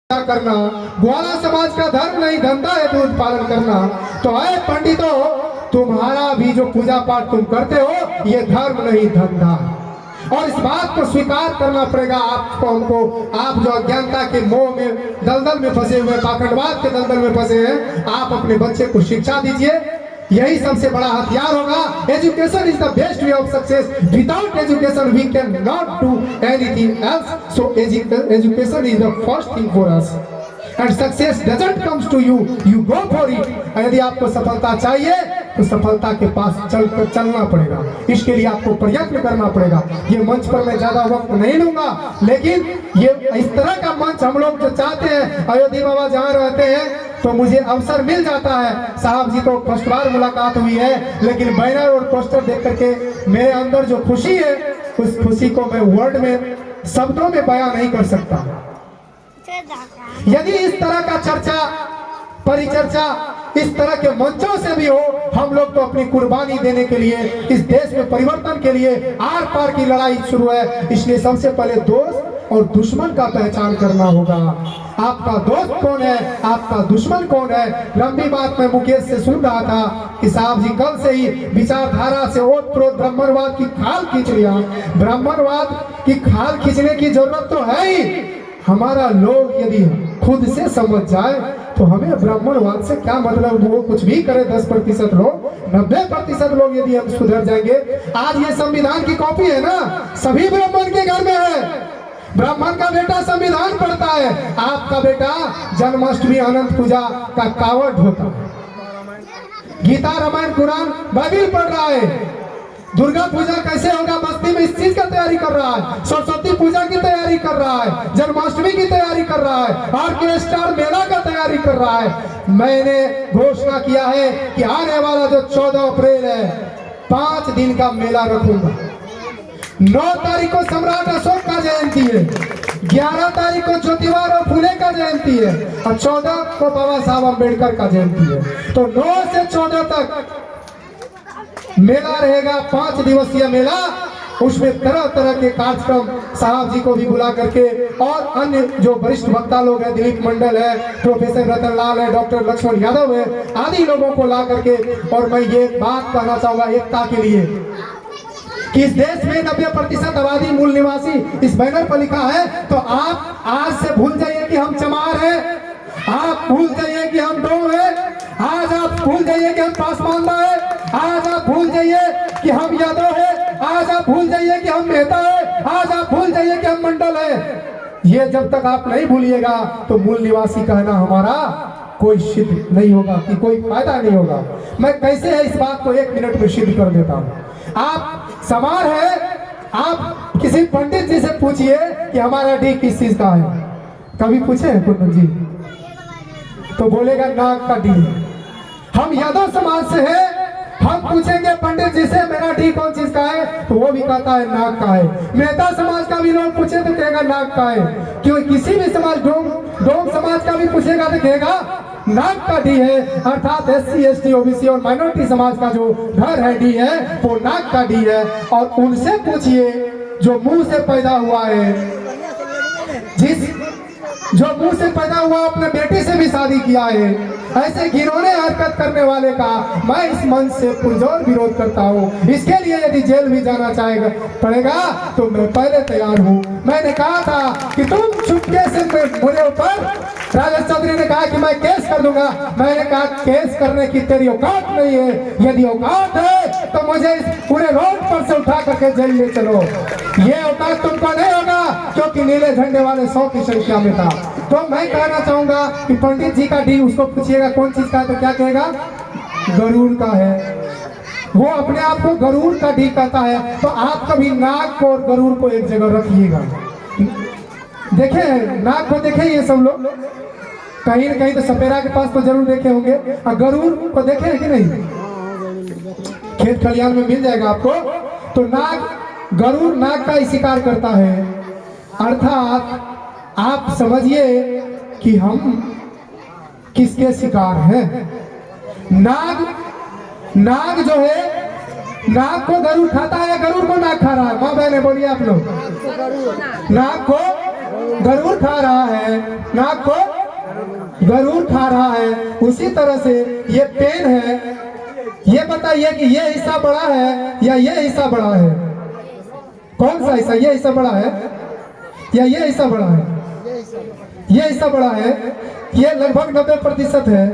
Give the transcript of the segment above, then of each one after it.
करना, ग्वाला समाज का धर्म नहीं धंधा है दूध पालन करना। तो आए पंडितों, तुम्हारा भी जो पूजा पाठ तुम करते हो ये धर्म नहीं धंधा, और इस बात को स्वीकार करना पड़ेगा आपको, हमको। आप जो अज्ञानता के मोह में दलदल में फंसे हुए, पाखंडवाद के दलदल में फंसे हैं, आप अपने बच्चे को शिक्षा दीजिए, यही सबसे बड़ा हथियार होगा। Education is the best way of success, without education we can not do anything else. So education is the first thing for us and success doesn't comes to you, you go for it. यदि आपको सफलता चाहिए तो सफलता के पास चलना पड़ेगा, इसके लिए आपको प्रयत्न करना पड़ेगा। ये मंच पर मैं ज्यादा वक्त नहीं लूंगा, लेकिन ये इस तरह का मंच हम लोग जो चाहते हैं, अयोध्या बाबा जहाँ रहते हैं तो मुझे अवसर मिल जाता है। साहब जी को फर्स्ट बार मुलाकात हुई है, लेकिन बैनर और पोस्टर देख करके मेरे अंदर जो खुशी है, उस खुशी को मैं वर्ड में, शब्दों में बयां नहीं कर सकता। यदि इस तरह का चर्चा, परिचर्चा इस तरह के मंचों से भी हो, हम लोग तो अपनी कुर्बानी देने के लिए, इस देश में परिवर्तन के लिए आर पार की लड़ाई शुरू है। इसलिए सबसे पहले दोस्त और दुश्मन का पहचान करना होगा। आपका दोस्त कौन है, आपका दुश्मन कौन है। लंबी बात मैं मुकेश से सुन रहा था कि साहब जी कल से ही विचारधारा से ओतप्रोत ब्राह्मणवाद की खाल खींच लिया। ब्राह्मणवाद की खाल खींचने की जरूरत तो है ही। हमारा लोग यदि खुद से समझ जाए तो हमें ब्राह्मणवाद से क्या मतलब। वो कुछ भी करे 10% लोग, 90% लोग यदि हम सुधर जाएंगे। आज ये संविधान की कॉपी है ना, सभी ब्राह्मण के घर में है। ब्राह्मण का बेटा संविधान पढ़ता है, आपका बेटा जन्माष्टमी अनंत पूजा का कावड़ ढोता है, गीता रामायण कुरान बाइबिल पढ़ रहा है। दुर्गा पूजा कैसे होगा बस्ती में, इस चीज का तैयारी कर रहा है। सरस्वती पूजा की तैयारी कर रहा है, जन्माष्टमी की तैयारी कर रहा है, ऑर्केस्ट्रा मेला का तैयारी कर रहा है। मैंने घोषणा किया है कि आने वाला जो 14 अप्रैल है, 5 दिन का मेला रखूंगा। 9 तारीख को सम्राट अशोक का जयंती है, 11 तारीख को ज्योतिबा फुले का जयंती है, और 14 को बाबा साहब अम्बेडकर का जयंती है। तो 9 से 14 तक मेला रहेगा, 5 दिवसीय मेला। उसमें तरह तरह के कार्यक्रम साहब जी को भी बुला करके, और अन्य जो वरिष्ठ वक्ता लोग हैं, दिलीप मंडल है, प्रोफेसर रतन लाल है, डॉक्टर लक्ष्मण यादव है, आदि लोगों को ला करके। और मैं ये बात कहना चाहूंगा एकता के लिए कि इस देश में 90% आबादी मूल निवासी इस बैनर पर लिखा है। तो आप आज से भूल जाइए कि हम चमार हैं, आप भूल जाइए कि हम डोम हैं, आज आप भूल जाइए कि हम पासमानदा है, आज आप भूल जाइए कि हम यादव है, आज आप भूल जाइए कि हम मेहता है, आज आप भूल जाइए कि हम मंडल है। ये जब तक आप नहीं भूलिएगा तो मूल निवासी कहना हमारा कोई सिद्ध नहीं होगा, कि कोई फायदा नहीं होगा। मैं कैसे है इस बात को 1 मिनट में सिद्ध कर देता हूँ। आप समार है, आप किसी पंडित जी से पूछिए कि हमारा डी किस चीज का है। कभी पूछे हैं कुंदन जी? तो बोलेगा नाक का डी। हम यादव समाज से है, हम पूछेंगे पंडित जी से मेरा डी कौन चीज का है, तो वो भी कहता है नाक का है। मेहता समाज का भी लोग पूछे तो कहेगा नाक का है। क्यों? किसी भी समाज, डोम समाज का भी पूछेगा तो कहेगा नाक का डी है। अर्थात SC ST OBC और माइनॉरिटी समाज का जो घर है डी है, वो नाक का डी है। और उनसे पूछिए जो मुंह से पैदा हुआ है, जो मुंह से पैदा हुआ, अपने बेटी से भी शादी किया है, ऐसे घिनौने हरकत करने वाले का मैं इस मंच से पुरजोर विरोध करता हूँ। इसके लिए यदि जेल भी जाना चाहेगा पड़ेगा तो मैं पहले तैयार हूँ। मैंने कहा था कि तुम चुपके से मेरे ऊपर, राजेश चौधरी ने कहा कि मैं केस कर दूंगा। मैंने कहा केस करने की तेरी औकात नहीं है, यदि औकात है तो मुझे इस पूरे रोड पर से उठा करके जेल ले चलो। ये औकात तुमको नहीं होगा, क्योंकि नीले झंडे वाले 100 की संख्या में था। तो मैं कहना चाहूंगा कि पंडित जी का डी, उसको पूछिएगा कौन चीज का है, तो क्या कहेगा? गरुड़ का है। वो अपने आप को गरुड़ का डी कहता है। तो आप कभी नाग को और गरुड़ को एक जगह रखिएगा। देखे नाग को, देखे ये सब लोग कहीं न कहीं तो सपेरा के पास तो जरूर देखे होंगे, और गरुड़ को देखे हैं कि नहीं? खेत खलियान में मिल जाएगा आपको। तो नाग, गरुड़ नाग का ही शिकार करता है। अर्थात आप समझिए कि हम किसके शिकार हैं। नाग जो है, नाग को गरुड़ खाता है, गरुड़ को नाग खा रहा है। माँ बहने बोलिए आप लोग, नाग को गरुड़ खा रहा है, नाक को गरुड़ खा रहा है, उसी तरह से ये पेन है। ये बताइए कि ये हिस्सा बड़ा है या ये हिस्सा बड़ा है? कौन सा हिस्सा? ये हिस्सा बड़ा है या ये हिस्सा बड़ा है? ये हिस्सा बड़ा है। ये लगभग 90% है,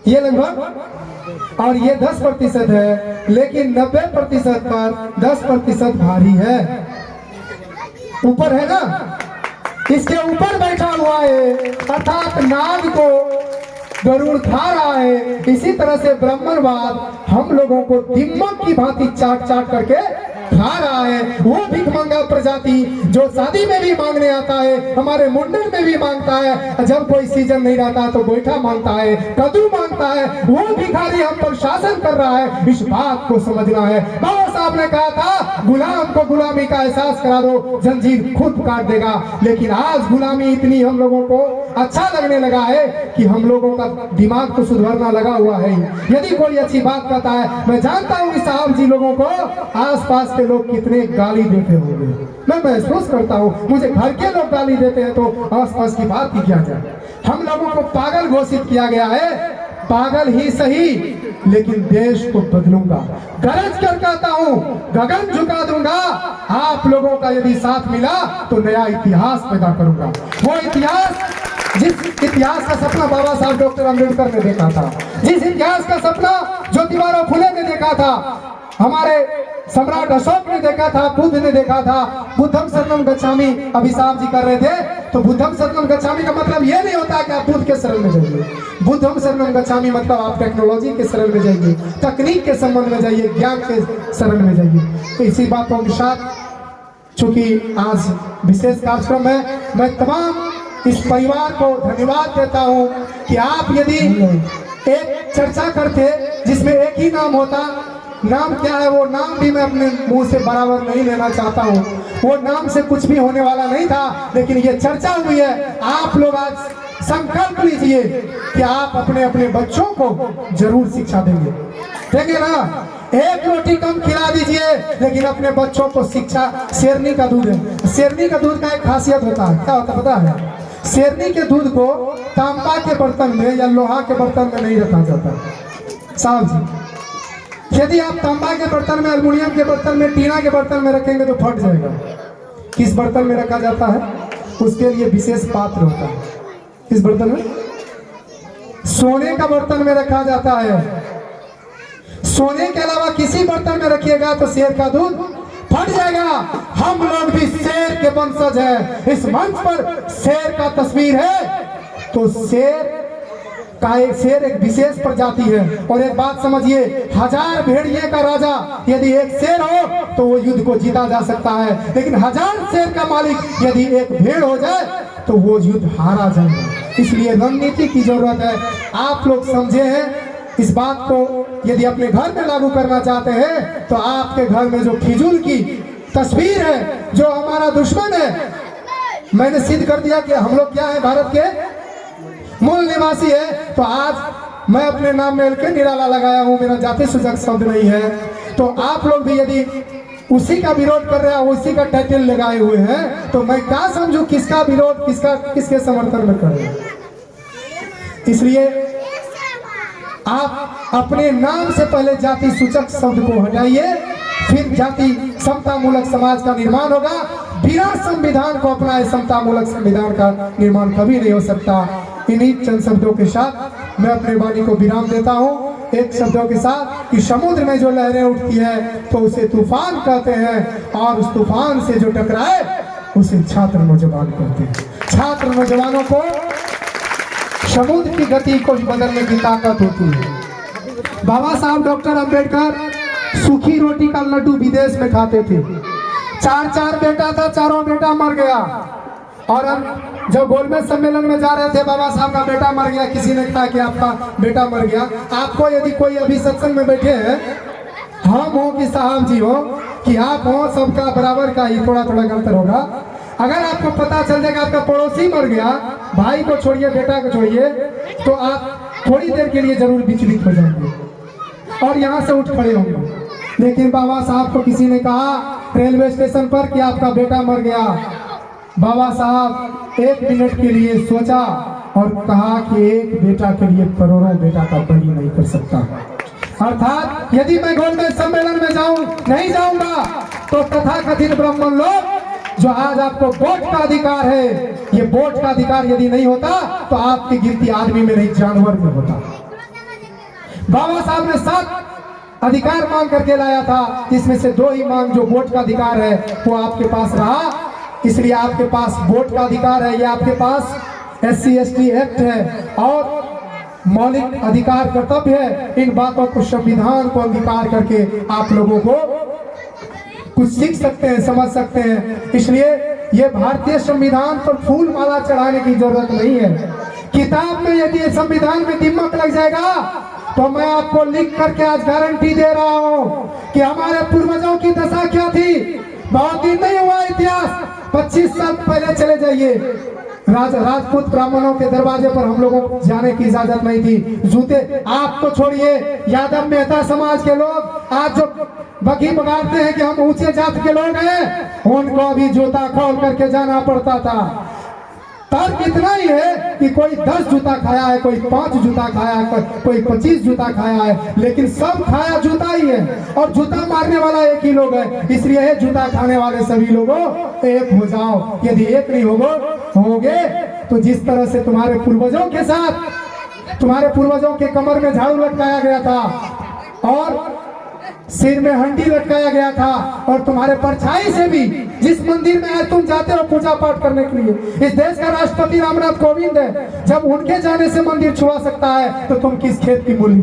ये लगभग, और ये 10% है, लेकिन 90% पर 10% भारी है। ऊपर है ना, इसके ऊपर बैठा हुआ है, अर्थात नाग को गरुड़ खा रहा है। इसी तरह से ब्राह्मणवाद हम लोगों को दिम्मक की भांति चाट चाट करके खा रहा है। वो भिखमंगा प्रजाति जो शादी में भी मांगने आता है, हमारे मुंडन में भी मांगता है, जब कोई सीजन नहीं रहता तो गोईठा मांगता है, कद्दू मांगता है, वो भिखारी हम पर शासन कर रहा है। इस बात को समझना है। बाबा साहब ने कहा था गुलाम को गुलामी का एहसास करा दो, जंजीर खुद काट देगा। लेकिन आज गुलामी इतनी हम लोगों को अच्छा लगने लगा है कि हम लोगों का दिमाग तो सुधरना लगा हुआ है। यदि कोई अच्छी बात कहता है, मैं जानता हूँ कि साहब जी लोगों को आसपास के लोग कितने गाली देते होंगे, मैं महसूस करता हूँ। मुझे घर के लोग गाली देते हैं तो आसपास की बात ही क्या जाए। हम लोगों को पागल घोषित किया गया है। पागल ही सही, लेकिन देश को बदलूंगा, गरज कर कहता हूँ, गगन झुका दूंगा। आप लोगों का यदि साथ मिला तो नया इतिहास पैदा करूंगा। वो इतिहास, जिस इतिहास का सपना बाबा साहब डॉक्टर अम्बेडकर ने देखा था, जिस इतिहास का सपना ज्योतिबा फुले ने देखा था, हमारे सम्राट अशोक ने देखा था, बुद्ध ने देखा था। बुद्धम शरणम गच्छामि अभी साहब जी कर रहे थे, तो बुद्धम शरणम गच्छामि का मतलब ये नहीं होता कि आप बुद्ध के शरण में जाइए। बुद्धम शरणम गच्छामि मतलब आप टेक्नोलॉजी के शरण में जाइए, तकनीक के संबंध में जाइए, ज्ञान के शरण में जाइए। तो इसी बातों के साथ, चूंकि आज विशेष कार्यक्रम है, मैं तमाम इस परिवार को धन्यवाद देता हूँ कि आप यदि एक चर्चा करते जिसमें एक ही नाम होता, नाम क्या है वो नाम भी मैं अपने मुंह से बराबर नहीं लेना चाहता हूँ, वो नाम से कुछ भी होने वाला नहीं था, लेकिन ये चर्चा हुई है। आप लोग आज संकल्प लीजिए कि आप अपने अपने बच्चों को जरूर शिक्षा देंगे, देंगे ना। एक रोटी कम खिला दीजिए, लेकिन अपने बच्चों को शिक्षा। शेरनी का दूध है, शेरनी का दूध का एक खासियत होता है, क्या होता पता है? शेरनी के दूध को तांबा के बर्तन में या लोहा के बर्तन में नहीं रखा जाता साहब जी। यदि आप तांबा के बर्तन में, एल्युमिनियम के बर्तन में, टीना के बर्तन में रखेंगे तो फट जाएगा। किस बर्तन में रखा जाता है? उसके लिए विशेष पात्र होता है। किस बर्तन में? सोने का बर्तन में रखा जाता है। सोने के अलावा किसी बर्तन में रखिएगा तो शेर का दूध फट जाएगा। हम लोग भी शेर के वंशज हैं। इस मंच पर शेर का तस्वीर है, तो शेर एक विशेष प्रजाति है। और एक बात समझिए, 1000 भेड़िए का राजा यदि एक शेर हो तो वो युद्ध को जीता जा सकता है, लेकिन 1000 शेर का मालिक यदि एक भेड़ हो जाए तो वो युद्ध हारा जाएगा। इसलिए रणनीति की जरूरत है। आप लोग समझे हैं इस बात को, यदि अपने घर में लागू करना चाहते हैं तो आपके घर में जो फिजूल की तस्वीर है, जो हमारा दुश्मन है, मैंने सिद्ध कर दिया कि हम लोग क्या है, भारत के मूल निवासी है। तो आज मैं अपने नाम में के निराला लगाया हूँ, मेरा जाति सूचक शब्द नहीं है। तो आप लोग भी यदि उसी का विरोध कर रहे हैं, उसी का टाइटल लगाए हुए हैं, तो मैं क्या समझूं किसका विरोध, किसके समर्थन में कर रहे हैं। इसलिए आप अपने नाम से पहले जाति सूचक शब्द को हटाइए, फिर जाति समता मूलक समाज का निर्माण होगा। बिना संविधान को अपनाए समता मूलक संविधान का निर्माण कभी नहीं हो सकता। इन्हीं चंद शब्दों के साथ मैं अपने वाणी को विराम देता हूँ, एक शब्दों के साथ कि समुद्र में जो लहरें उठती है तो उसे तूफान कहते हैं, और उस तूफान से जो टकराए उसे छात्र नौजवान कहते हैं। छात्र नौजवानों को समुद्र की गति को बदलने की ताकत होती है। बाबा साहब डॉक्टर अम्बेडकर सूखी रोटी का लड्डू विदेश में खाते थे। 4 बेटा था, चारों बेटा मर गया। और अब जब गोलमेज सम्मेलन में जा रहे थे, बाबा साहब का बेटा मर गया। किसी ने कहा कि आपका बेटा मर गया। आपको यदि कोई अभी सत्संग में बैठे हैं, हम हो कि साहब जी हो कि आप हो, सबका बराबर का ही थोड़ा थोड़ा अंतर होगा। अगर आपको पता चल जाएगा आपका पड़ोसी मर गया, भाई को छोड़िए, बेटा को छोड़िए, तो आप थोड़ी देर के लिए जरूर विचलित हो जाएंगे और यहाँ से उठ खड़े होंगे। लेकिन बाबा साहब को किसी ने कहा रेलवे स्टेशन पर कि आपका बेटा मर गया। बाबा साहब एक मिनट के लिए सोचा और कहा कि एक बेटा के लिए करोड़ों बेटा का बलि नहीं कर सकता। अर्थात यदि मैं गोलमेज सम्मेलन में नहीं जाऊंगा तो तथाकथित ब्राह्मण लोग जो आज आपको वोट का अधिकार है, ये वोट का अधिकार यदि नहीं होता तो आपकी गिनती आदमी में नहीं जानवर में होता। बाबा साहब ने 7 अधिकार मांग करके लाया था, इसमें से 2 ही मांग जो वोट का अधिकार है वो आपके पास रहा, इसलिए आपके पास वोट का अधिकार है। ये आपके पास SC ST एक्ट है और मौलिक अधिकार कर्तव्य है। इन बातों को, संविधान को अंगीकार करके आप लोगों को कुछ सीख सकते हैं, समझ सकते हैं। इसलिए ये भारतीय संविधान पर फूल माला चढ़ाने की जरूरत नहीं है। किताब में यदि संविधान में दिमाग लग जाएगा तो मैं आपको लिख करके आज गारंटी दे रहा हूँ कि हमारे पूर्वजों की दशा क्या थी। बहुत दिन नहीं हुआ इतिहास, 25 साल पहले चले जाइए, राजपूत ब्राह्मणों के दरवाजे पर हम लोगों को जाने की इजाजत नहीं थी। जूते आप तो छोड़िए, यादव मेहता समाज के लोग आज जो बगी बगाड़ते हैं कि हम ऊंचे जात के लोग हैं, उनको अभी जूता खोल करके जाना पड़ता था। तर्क इतना ही है कि कोई 10 जूता खाया है, कोई 5 जूता खाया है, कोई 25 जूता खाया है, लेकिन सब खाया जूता ही है और जूता मारने वाला एक ही लोग है। इसलिए जूता खाने वाले सभी लोगों एक हो जाओ। यदि एक नहीं होगे तो जिस तरह से तुम्हारे पूर्वजों के साथ, तुम्हारे पूर्वजों के कमर में झाड़ू लटकाया गया था और सिर में हंडी लटकाया गया था, और तुम्हारे परछाई से भी, जिस मंदिर में आज तुम जाते हो पूजा पाठ करने के लिए, इस देश का राष्ट्रपति रामनाथ कोविंद है, जब उनके जाने से मंदिर छुआ सकता है तो तुम किस खेत की मूली।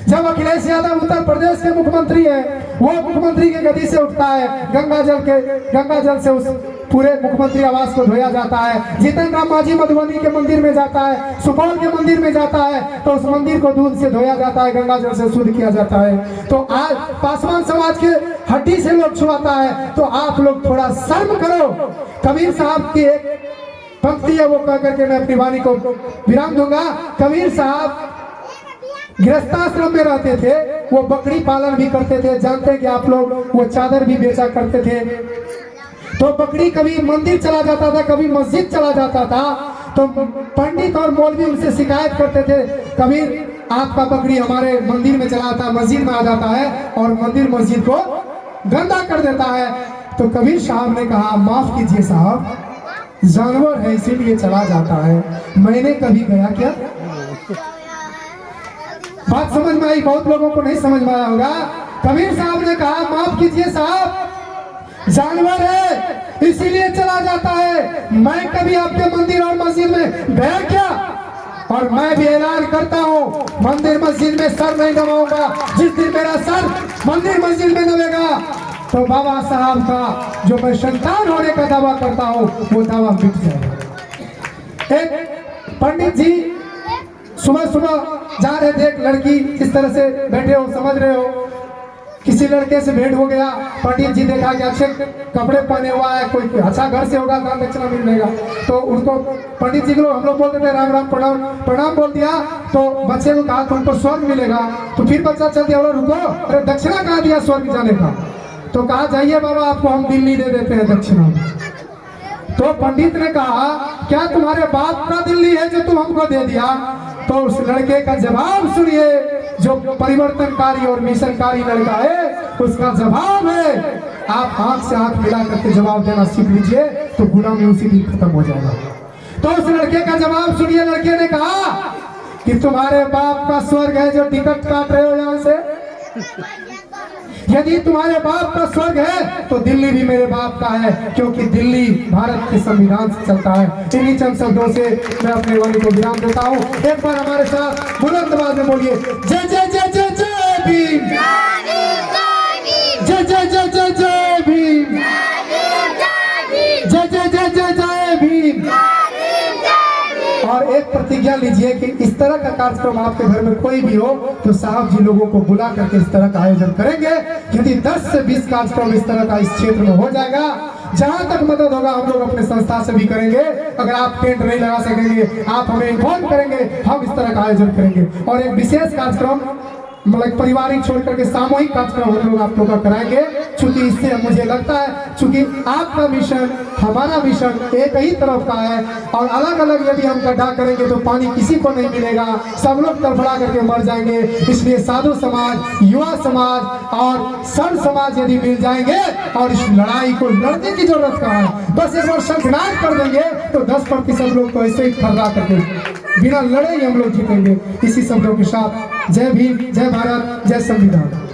जब अखिलेश यादव उत्तर प्रदेश के मुख्यमंत्री है, वो मुख्यमंत्री की गद्दी से उठता है, गंगा जल से उस पूरे मुख्यमंत्री आवास को धोया जाता है। जीतन राम मांझी मधुबनी के मंदिर में जाता है, सुपौल के मंदिर में जाता है तो उस मंदिर को दूध से धोया जाता है, गंगा जल से शुद्ध किया जाता है। तो आज पासवान समाज के हड्डी से लोग छुआता है, तो आप लोग थोड़ा शर्म करो। कबीर साहब की एक पंक्ति है, वो कह करके मैं अपनी वाणी को विराम दूंगा। कबीर साहब गृहस्थाश्रम में रहते थे, वो बकरी पालन भी करते थे, जानते हैं कि आप लोग, वो चादर भी बेचा करते थे। तो बकरी कभी मंदिर चला जाता था, कभी मस्जिद चला जाता था, तो पंडित और मौलवी उनसे शिकायत करते थे, कबीर आपका बकरी हमारे मंदिर में चला आता, मस्जिद में आ जाता है और मंदिर मस्जिद को गंदा कर देता है। तो कबीर साहब ने कहा, माफ कीजिए साहब, जानवर है इसीलिए चला जाता है, मैंने कभी गया क्या? बात समझ में आई? बहुत लोगों को नहीं समझ में आया होगा। कबीर साहब ने कहा, माफ कीजिए साहब, जानवर है इसीलिए चला जाता है, मैं कभी आपके मंदिर और मस्जिद में गया क्या? और मैं भी ऐलान करता हूँ, मंदिर मस्जिद में सर नहीं नवाऊंगा। जिस दिन मेरा सर मंदिर मस्जिद में नवेगा तो बाबा साहब का जो मैं संतान होने का दावा करता हूँ वो दावा मिट जाएगा। एक पंडित जी सुबह सुबह जा रहे थे, एक लड़की इस तरह से बैठे हो, समझ रहे हो, किसी लड़के से भेंट हो गया। पंडित जी देखा कि अच्छे कपड़े पहने हुआ है, कोई अच्छा घर से होगा, दान दक्षिणा मिलेगा, तो उनको पंडित जी को हम लोग बोलते थे राम राम प्रणाम प्रणाम बोल दिया। तो बच्चे को कहा तुमको स्वर्ग मिलेगा, तो फिर बच्चा चल दिया, रुको, अरे दक्षिणा कहा दिया स्वर्ग जाने का? तो कहा जाइए बाबा, आपको हम दिल्ली दे देते हैं दक्षिणा। तो पंडित ने कहा, क्या तुम्हारे बाप का दिल्ली है जो तुम हमको दे दिया? तो उस लड़के का जवाब सुनिए, जो परिवर्तनकारी और मिशनकारी लड़का है, उसका जवाब है, आप आंख से आंख मिला करके जवाब देना सीख लीजिए तो गुलामी उसी दिन खत्म हो जाएगा। तो उस लड़के का जवाब सुनिए। लड़के ने कहा कि तुम्हारे बाप का स्वर्ग है जो टिकट काट रहे हो यहाँ से। यदि तुम्हारे बाप का स्वर्ग है तो दिल्ली भी मेरे बाप का है, क्योंकि दिल्ली भारत के संविधान से चलता है। इन्हीं चंद शब्दों से मैं अपने वाणी को विराम देता हूँ। एक बार हमारे साथ बुलंद आवाज में बोलिए, जय जय जय जय जय भीम, जय जय जय जय जय भीम, जय जय जय जय जय भीम। और एक प्रतिज्ञा लीजिए कि इस तरह का कार्यक्रम आपके घर में कोई भी हो तो साहब जी लोगों को बुला करके इस तरह का आयोजन करेंगे। यदि 10 से 20 कार्यक्रम इस तरह का इस क्षेत्र में हो जाएगा, जहां तक मदद होगा हम लोग अपने संस्था से भी करेंगे। अगर आप टेंट नहीं लगा सकेंगे, आप हमें इन्फॉर्म करेंगे, हम इस तरह का आयोजन करेंगे। और एक विशेष कार्यक्रम मतलब पारिवारिक छोड़ करके सामूहिक कार्यक्रम हम लोग आप लोग का कराएंगे, चूंकि इससे मुझे लगता है चूंकि आपका मिशन हमारा मिशन एक ही तरफ का है और अलग अलग यदि हम गड्ढा करेंगे तो पानी किसी को नहीं मिलेगा, सब लोग तड़फड़ा करके मर जाएंगे। इसलिए साधु समाज, युवा समाज और संत समाज यदि मिल जाएंगे और इस लड़ाई को लड़ने की जरूरत कहाँ है, बस एक बार शंखनाद कर देंगे तो 10% लोग तो ऐसे ही फर्रा करके बिना लड़े ही हम लोग जीतेंगे। इसी शब्दों के साथ जय भीम, जय भारत, जय संविधान।